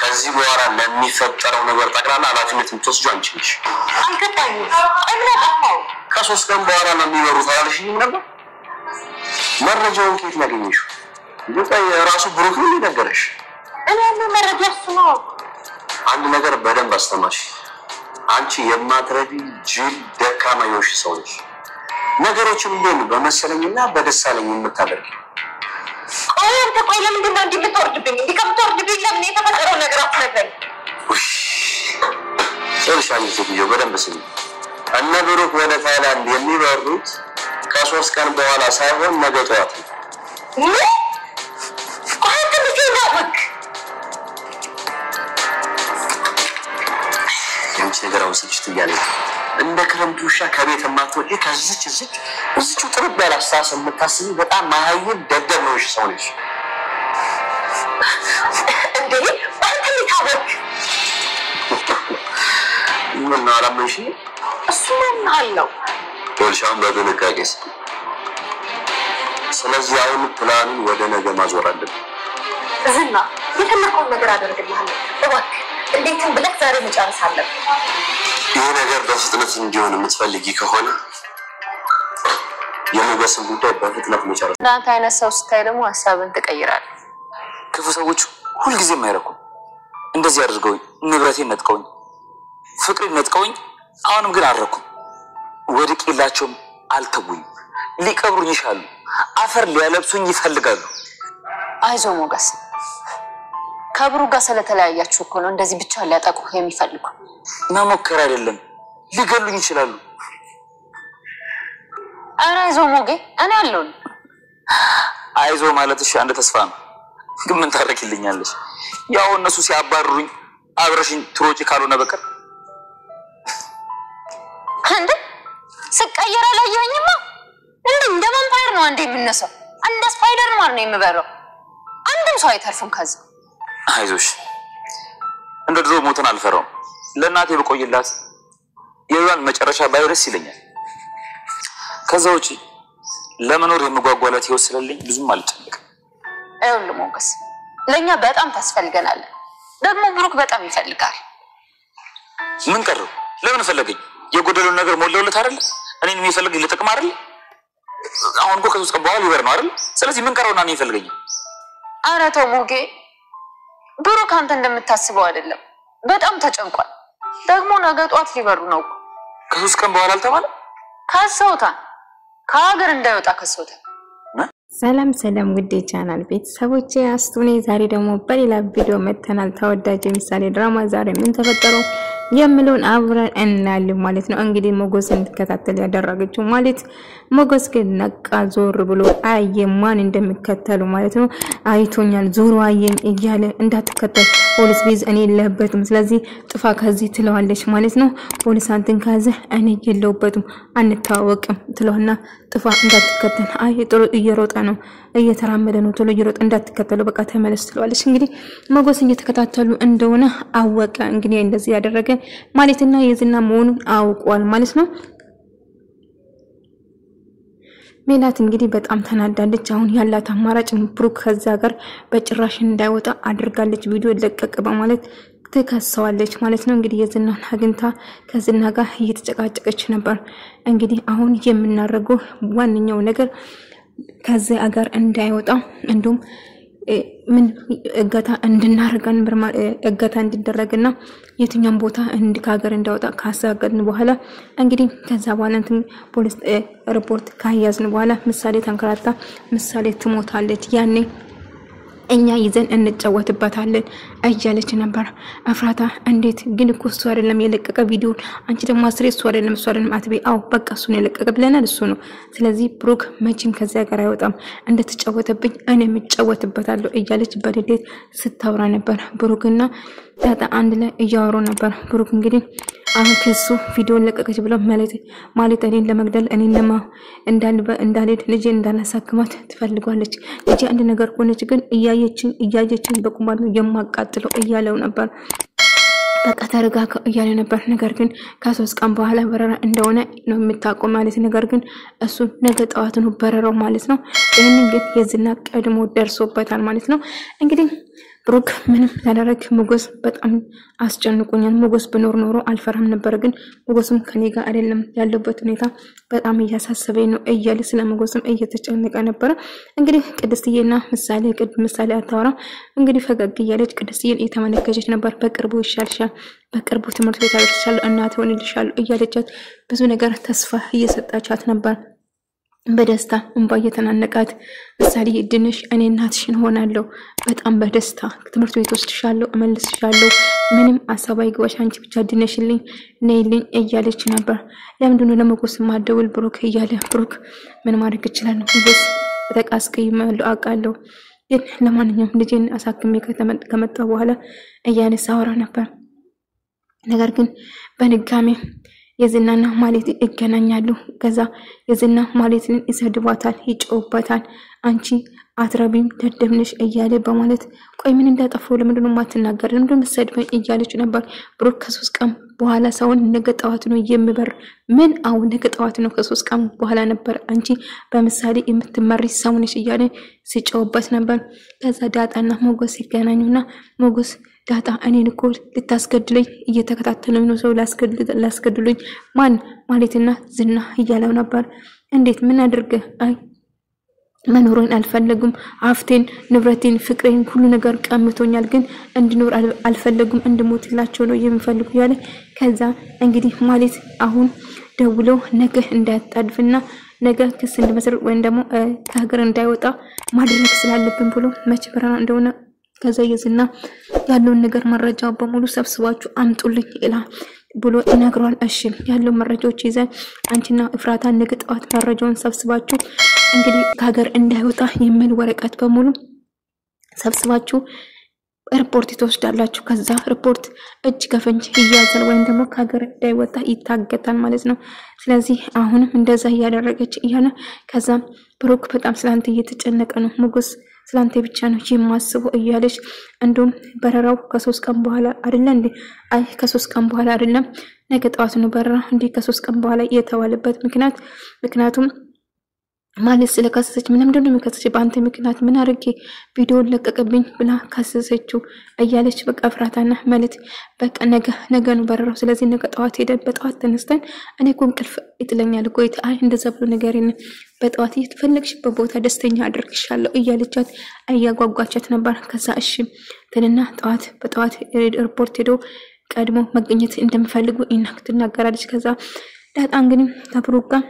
ከዚህ በኋላ ለሚፈጠረው ነገር ጠቅላላ ኃላፊነት የምትወስጂው አንቺ ነሽ። አልገባኝም። እምነ ጠፋው ከ3 ቀን በኋላ ነው የሚበሩት አላልሽኝም ነበር? መረጃውን ከየት ያገኘሽው? ይበቃ የራሱ ብሩክ ነው ነገርሽ። እኔ መረጃ እሱ ነው። አንድ ነገር በደንብ አስተማሽ። አንቺ የማትረዲ ጅል ደካማ የሆንሽ ሰው ነሽ። ነገሮችን ሁሉ በመሰለኝና በደሳለኝ የምታደርጊ። ቆይ ለምንድን ነው እንድትወርድብኝ? እንድትወርድብኝ ለምን የተፈጠረው ነገር አትነግረኝ? ጨርሻኝ ሴትዮ በደንብ ስሚ። እነ ብሩክ ወደ ታይላንድ የሚበሩት ከ3 ቀን በኋላ ሳይሆን ነገ ጠዋት ነው። አንተ ምትናወቅ አንቺ ነገር አውስልሽት እያለኝ እንደ ክረምቱ ውሻ ከቤት የማትወጪ እዚች ጥርብ ያለ አስተሳሰብ የምታስቢ በጣም ማሀይል ደደብ ነሽ ሰው ነሽ። እንዴ አንተ ምታወቅ ምን አላመንሽ? እሱ ምን አለው? ፖሊሻውን በጥንቃቄ ስለዚህ አሁን ፕላኑን ወደ ነገ ማዞር አለብን። ዝና የፈለከውን ነገር አደርግልሃለሁ። እባክህ እንዴትም ብለህ ዛሬ መጨረስ አለብን። ይሄ ነገር በፍጥነት እንዲሆን የምትፈልጊ ከሆነ የሞገስን ጉዳይ በፍጥነት መጨረስ። እናንተ አይነት ሰው ስታይ ደግሞ ሐሳብን ትቀይራለህ። ክፉ ሰዎች ሁልጊዜም አይረኩም። እንደዚህ አድርገውኝ ንብረቴን ነጥቀውኝ ፍቅሬን ነጥቀውኝ አሁንም ግን አልረኩም። ወድቄላቸውም አልተውኝ። ሊቀብሩኝ ይሻሉ፣ አፈር ሊያለብሱኝ ይፈልጋሉ። አይዞ ሞገስ፣ ከብሩ ጋር ስለተለያያችሁ እኮ ነው እንደዚህ ብቻ ሊያጠቁህ የሚፈልጉ። መሞከር አይደለም ሊገሉኝ ይችላሉ። ኧረ አይዞ ሞጌ፣ እኔ አለሁኝ። አይዞ ማለትሽ አንድ ተስፋ ነው። ግን ምን ታረክልኛለሽ? ያው እነሱ ሲያባርሩኝ አብረሽኝ ትሮጪ ካልሆነ በቀር እንዴ ስቀየር አላየኸኝማ? እንደ ቫምፓየር ነው አንዴ የምነሳው፣ እንደ ስፓይደርማን ነው የምበረው። አንድም ሰው አይተርፍም ከዛ። አይዞሽ፣ እንደ ድሮ ሞተን አልፈራውም። ለእናቴ በቆይላት የሏን መጨረሻ ባየው ደስ ይለኛል። ከዛ ውጪ ለመኖር የምጓጓላት ህይወት ስለሌለኝ ብዙም አልጨነቅም። ይኸውልህ ሞገስ፣ ለእኛ በጣም ታስፈልገናለህ። ደግሞ ብሩክ በጣም ይፈልጋል። ምን ቀረው? ለምን ፈለገኝ? የጎደለውን ነገር ሞላውለት አይደል? እኔን የሚፈልግ ልጥቅም አይደል? አሁን እኮ ከ3 ቀን በኋላ ሊበር ነው አይደል? ስለዚህ ምን ቀረውና እኔን ይፈልገኝ? ኧረ ተው ሞጌ፣ ብሩክ አንተ እንደምታስበው አይደለም። በጣም ተጨንቋል። ደግሞ ነገ ጧት ሊበሩ ነው። ከ3 ቀን በኋላ አልተባለ? ከሰውታን ከሀገር እንዳይወጣ ከሰውታን። ሰላም ውድ ቻናል ቤተሰቦቼ አስቱኔ ዛሬ ደግሞ በሌላ ቪዲዮ መተናል። ተወዳጅ ምሳሌ ድራማ ዛሬ ምን ተፈጠረው የምለውን አብረን እናያለን ማለት ነው። እንግዲህ ሞገስ እንድከታተል ያደረገችው ማለት ሞገስ ግን ነቃ ዞር ብሎ አየ ማን እንደሚከተሉ ማለት ነው። አይቶኛል ዞሮ አየኝ እያለ እንዳትከተል ፖሊስ ቢዝ እኔ የለህበትም ስለዚህ ጥፋ ከዚህ ትለዋለች ማለት ነው። ፖሊስ አንተን ካዘ እኔ የለውበትም አንታወቅም ትለውና ጥፋ እንዳትከተል አይ ጥሩ እየሮጠ ነው እየተራመደ ነው ቶሎ እየሮጠ እንዳትከተለው በቃ ተመለስ ትለዋለች። እንግዲህ ሞገስ እየተከታተሉ እንደሆነ አወቀ። እንግዲህ እንደዚህ ያደረገ ማለትና የዝና መሆኑን አውቋል ማለት ነው። ሜላት እንግዲህ በጣም ተናዳለች። አሁን ያላት አማራጭ ብሩክ ከዛ ጋር በጭራሽ እንዳይወጣ አድርጋለች። ቪዲዮ ለቀቀ በማለት ተከሰዋለች ማለት ነው። እንግዲህ የዝናን አግኝታ ከዝና ጋር እየተጨቃጨቀች ነበር። እንግዲህ አሁን የምናደርገው ዋንኛው ነገር ከዚህ አገር እንዳይወጣ እንዱም ምን እገታ እንድናረጋን እገታ እንዲደረግና የትኛም ቦታ እንድካገር እንዳወጣ ካሳገድን በኋላ እንግዲህ ከዛ በኋላ ፖሊስ ሪፖርት ካያዝን በኋላ ምሳሌ ተንከራታ ምሳሌ ትሞታለች ያኔ እኛ ይዘን እንጫወትበታለን እያለች ነበር። አፍራታ እንዴት ግን እኮ እሱ አይደለም የለቀቀ ቪዲዮ አንቺ ደግሞ አስሬ እሱ አይደለም አትቤ አው በቃ እሱ ነው የለቀቀ ብለናል እሱ ነው። ስለዚህ ብሩክ መቼም ከዚያ ጋር አይወጣም እንደተጫወተብኝ እኔ የምጫወትበታለሁ እያለች በድዴት ስታወራ ነበር። ብሩክና ዳታ አንድ ላይ እያወሩ ነበር። ብሩክ እንግዲህ አሁን ከሱ ቪዲዮ ለቀቀች ብለው ማለት እኔን ለመግደል እኔን ለማ እንዳልሄድ ልጄ እንዳላሳክማት ትፈልጋለች። ልጄ አንድ ነገር ሆነች ግን እያየችን በቁማር ነው የማቃጥለው እያለው ነበር። በቃ ተረጋጋ እያለ ነበር። ነገር ግን ከ3 ቀን በኋላ በረራ እንደሆነ ነው የምታውቀው ማለት ነገር ግን እሱ ነገ ጠዋት ነው በረራው ማለት ነው። ይሄንን ግን የዝና ቀድሞ ደርሶበታል ማለት ነው። እንግዲህ ብሩክ ምንም ያደረግ ሞገስ በጣም አስጨንቆኛል ሞገስ በኖር ኖሮ አልፈራም ነበር ግን ሞገስም ከኔ ጋር አይደለም ያለበት ሁኔታ በጣም እያሳሰበኝ ነው እያለ ስለ ሞገስም እየተጨነቀ ነበር እንግዲህ ቅድስትዬና ምሳሌ አታወራ እንግዲህ ፈገግ እያለች ቅድስትዬን እየተመለከተች ነበር በቅርቡ ይሻልሻል በቅርቡ ትምህርት ቤት አደርሻለሁ እናት ሆንልሻለሁ እያለቻት ብዙ ነገር ተስፋ እየሰጣቻት ነበር በደስታ እንባ እየተናነቃት ምሳሌ ድንሽ እኔ እናትሽን ሆናለሁ በጣም በደስታ ትምህርት ቤት ወስድሻለሁ እመልስሻለሁ ምንም አሳብ አይግባሽ አንቺ ብቻ ድነሽልኝ ነይልኝ እያለች ነበር ለምንድነው ለሞገስ ማደውል ብሩክ እያለ ብሩክ ምን ማድረግ ይችላል ሞገስ ተቃስቀይማለሁ አቃለሁ ግን ለማንኛውም ልጄን አሳክሜ ከመጣሁ በኋላ እያነሳ አወራ ነበር ነገር ግን በንጋሜ የዝናና ማሌት ይገናኛሉ ከዛ የዝና ማሌትን ይሰድባታል ይጮውባታል አንቺ አትረቢም ደደብነሽ እያለ በማለት ቆይ ምን እንዳጠፋው ለምንድነው ማትናገር ለምንድነው ሰድበኝ እያለች ነበር ብሩክ ከ3 ቀን በኋላ ሰውን ነገጣዋት ነው የሚበር ምን አሁን ነገጣዋት ነው ከ3 ቀን በኋላ ነበር አንቺ በምሳሌ የምትመሪ ሰው ነሽ እያለ ሲጮውበት ነበር ከዛ ዳጣና ሞገስ ይገናኙና ሞገስ ዳጣ እኔን እኮ ልታስገድለኝ እየተከታተለኝ ነው ሰው ላስገድሉኝ ማን ማለትና ዝና እያለው ነበር እንዴት ምን አድርገ አይ መኖርን አልፈለጉም አፍቴን ንብረቴን ፍቅሬን ሁሉ ነገር ቀምቶኛል ግን እንድኖር አልፈለጉም እንድሞትላቸው ነው የሚፈልጉ ያለ ከዛ እንግዲህ ማለት አሁን ደውሎ ነገ እንዳያጣድፍና ነገ ክስ እንደመሰረት ወይ ደግሞ ከሀገር እንዳይወጣ ማድረግ ስላለብን ብሎ መችበራና እንደሆነ ከዛ የዝና ያለውን ነገር መረጃ በሙሉ ሰብስባችሁ አምጡልኝ ይላ ብሎ ይነግራል እሺ ያለው መረጃዎች ይዘን አንቺና እፍራታ ንግጣት መረጃውን ሰብስባችሁ እንግዲህ ከሀገር እንዳይወጣ የሚል ወረቀት በሙሉ ሰብስባችሁ ሪፖርት ተወስዳላችሁ ከዛ ሪፖርት እጅ ከፈንጅ ይያዛል ወይ ደግሞ ከሀገር እንዳይወጣ ይታገታል ማለት ነው ስለዚህ አሁንም እንደዛ ያደረገች ይያና ከዛ ብሩክ በጣም ስላንተ እየተጨነቀ ነው ሞገስ ስላንተ ብቻ ነው የማስበው እያለች እንደውም በረራው ከ3 ቀን በኋላ አይደለም እንዴ አይ ከ3 ቀን በኋላ አይደለም ነገ ጧት ነው በረራ እንዴ ከ3 ቀን በኋላ የተዋለበት ምክንያቱም ማለት ስለከሰሰች ምንም እንደሆነ ከሰሰች በአንተ ምክንያት ምን አርጌ ቪዲዮ ለቀቀብኝ ብላ ከሰሰችው እያለች በቃ ፍራታና ማለት በቃ ነገ ነው በረራው ስለዚህ ነገ ጧት ሄደን በጧት ተነስተን እኔ እኮ እንቅልፍ ይጥለኛል እኮ አይ እንደዛ ብሎ ነገርኝ በጧት እየተፈለግሽበት ቦታ ደስተኛ አድርግሻለሁ እያለቻት አያጓጓቻት ነበር ከዛ እሺ ተነና በጧት ሪፖርት ሄዶ ቀድሞ መገኘት እንደምፈልጉ ትናገራለች ከዛ ዳጣ እንግዲህ ተብሩክ ጋር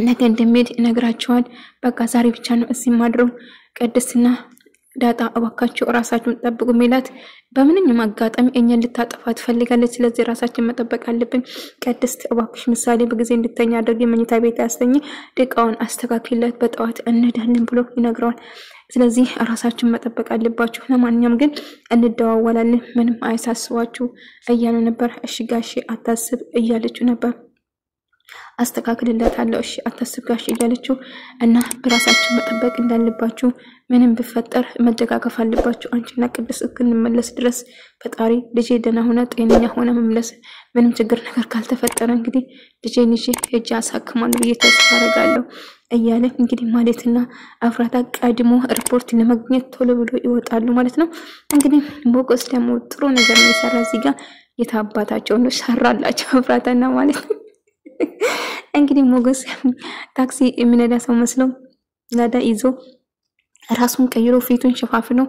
ነገ እንደሚሄድ ይነግራቸዋል በቃ ዛሬ ብቻ ነው እዚህ ማድረው ቅድስትና ዳጣ አባካቸው ራሳችሁን ጠብቁ ሚላት በምንኛውም አጋጣሚ እኛን ልታጠፋ ትፈልጋለች ስለዚህ ራሳችን መጠበቅ አለብን ቅድስት አባክሽ ምሳሌ በጊዜ እንድተኛ አድርጊ መኝታ ቤት ያስተኝ ደቃውን አስተካክላት በጠዋት እንሄዳለን ብሎ ይነግራል ስለዚህ ራሳችን መጠበቅ አለባችሁ ለማንኛውም ግን እንደዋወላለን ምንም አይሳስባችሁ እያለ ነበር እሺ ጋሼ አታስብ እያለችው ነበር አስተካክልላታለሁ እሺ አታስብጋሽ እያለችው እና በራሳችሁ መጠበቅ እንዳለባችሁ ምንም ቢፈጠር መደጋገፍ አለባችሁ አንቺና ቅድስት እስክንመለስ ድረስ ፈጣሪ ልጄ ደህና ሆነ ጤነኛ ሆነ መመለስ ምንም ችግር ነገር ካልተፈጠረ እንግዲህ ልጄን ይዤ ሄጄ አሳክማለሁ ብዬ ተስፋ አደርጋለሁ እያለ እንግዲህ ማለትና አፍራታ ቀድሞ ሪፖርት ለማግኘት ቶሎ ብሎ ይወጣሉ ማለት ነው እንግዲህ ሞገስ ደግሞ ጥሩ ነገር ነው የሰራ እዚህ ጋር የታባታቸው ነው ሰራላቸው አፍራታና ማለት ነው እንግዲህ ሞገስ ታክሲ የሚነዳ ሰው መስሎ ላዳ ይዞ ራሱን ቀይሮ ፊቱን ሸፋፍኖ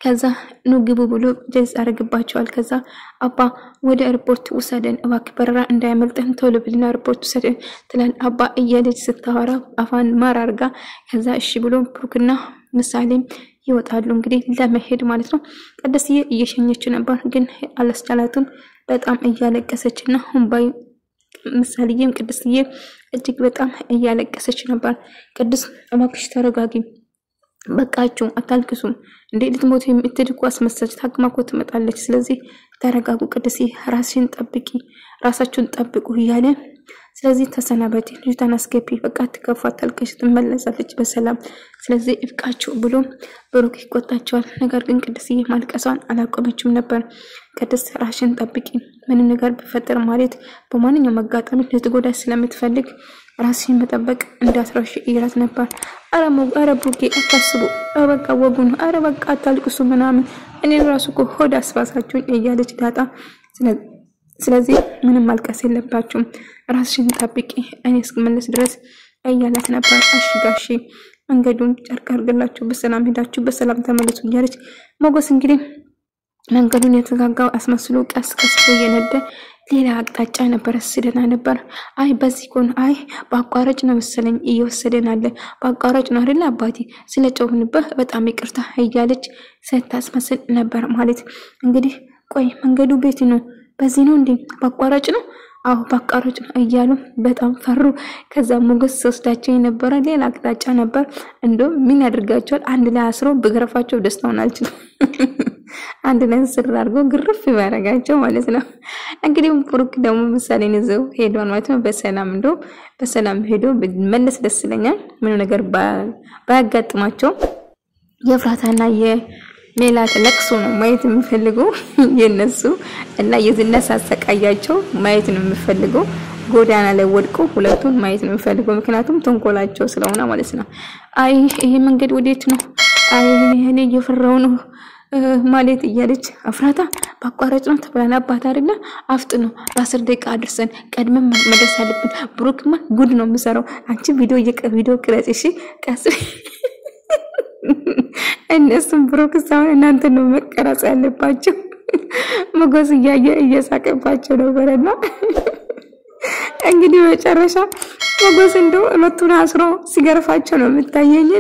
ከዛ ነው ግቡ ብሎ ጀዝ አረግባቸዋል ከዛ አባ ወደ ኤርፖርት ወሰደን እባክህ በረራ እንዳይመልጠን ቶሎ ብልና ኤርፖርት ወሰደን ትላል አባ እያለች ስታወራ አፋን ማራርጋ ከዛ እሺ ብሎ ብሩክና ምሳሌም ይወጣሉ እንግዲህ ለመሄድ ማለት ነው ቅድስትዬ እየሸኘች ነበር ግን አላስቻላትም በጣም እያለቀሰችና ሁምባይ ምሳሌም ቅድስትዬ እጅግ በጣም እያለቀሰች ነበር ቅድስት እባክሽ ተረጋጊ በቃችሁ አታልቅሱም እንዴ ልትሞቱ የምትድቁ አስመሰለች ታግማኮ ትመጣለች ስለዚህ ተረጋጉ ቅድስትዬ ራስሽን ጠብቂ ራሳችሁን ጠብቁ ይያለ ስለዚህ ተሰናበቲ ልጅታን አስገቢ በቃ ትከፋት ታልቅሽ ትመለሳለች በሰላም ስለዚህ እብቃችሁ ብሎ ብሩክ ይቆጣቸዋል ነገር ግን ቅድስትዬ ማልቀሷን አላቆመችም ነበር ቅድስት ራስሽን ጠብቂ ምን ነገር ቢፈጠር ማለት በማንኛውም አጋጣሚ ልትጎዳ ስለምትፈልግ ራስሽን መጠበቅ እንዳትረሺ እያላት ነበር። አረ ብሩኬ አታስቡ፣ በቃ ወጉን፣ አረ በቃ አታልቅሱ ምናምን እኔ ራሱ እኮ ሆድ አስባሳችሁኝ እያለች ዳጣ ስለዚህ ምንም ማልቀስ የለባችሁም ራስሽን ጠብቂ እኔ እስክመለስ ድረስ እያላት ነበር። አሽጋሺ መንገዱን ጨርቅ አድርገላችሁ በሰላም ሄዳችሁ በሰላም ተመለሱ እያለች ሞገስ እንግዲህ መንገዱን የተጋጋው አስመስሎ ቀስ ብሎ እየነዳ ሌላ አቅጣጫ ነበር ስደና ነበር። አይ በዚህ ኮን አይ በአቋራጭ ነው መሰለኝ እየወሰደን አለ በአቋራጭ ነው አይደል አባቴ ስለጮህንብህ በጣም ይቅርታ እያለች ስታስመስል ነበር ማለት እንግዲህ ቆይ መንገዱ ቤት ነው በዚህ ነው እንዴ በአቋራጭ ነው አው በአቋራጭ ነው እያሉ በጣም ፈሩ። ከዛ ሞገስ ወስዳቸው የነበረ ሌላ አቅጣጫ ነበር። እንደው ምን ያድርጋቸዋል አንድ ላይ አስሮ በግረፋቸው ደስታውን አልችልም አንድ ላይ ስር አድርጎ ግርፍ ያረጋቸው ማለት ነው። እንግዲህ ብሩክ ደግሞ ምሳሌን ይዘው ሄዷል ማለት ነው። በሰላም ሄዶ መለስ ደስ ይለኛል ምን ነገር ባያጋጥማቸው የፍራታና የሜላት ለቅሶ ነው ማየት የምፈልገው የነሱ እና የዝነሳ አሰቃያቸው ማየት ነው የምፈልገው። ጎዳና ላይ ወድቆ ሁለቱን ማየት ነው የምፈልገው ምክንያቱም ተንኮላቸው ስለሆነ ማለት ነው። አይ ይሄ መንገድ ወዴት ነው? አይ እኔ እየፈራው ነው ማለት እያለች አፍራታ በአቋራጭ ነው ተብላና አባት አይደለ አፍጥኑ በ10 ደቂቃ አድርሰን ቀድመን መድረስ አለብን። ብሩክማ ጉድ ነው የምሰራው አንቺ ቪዲዮ ቅረጽ እሺ ቀስ እነሱም ብሩክ ሳይሆን እናንተ ነው መቀረጽ ያለባችሁ። ሞገስ እየሳቀባቸው ነበርና እንግዲህ መጨረሻ ሞገስ እንደው ሁለቱን አስሮ ሲገርፋቸው ነው የምታየኝ።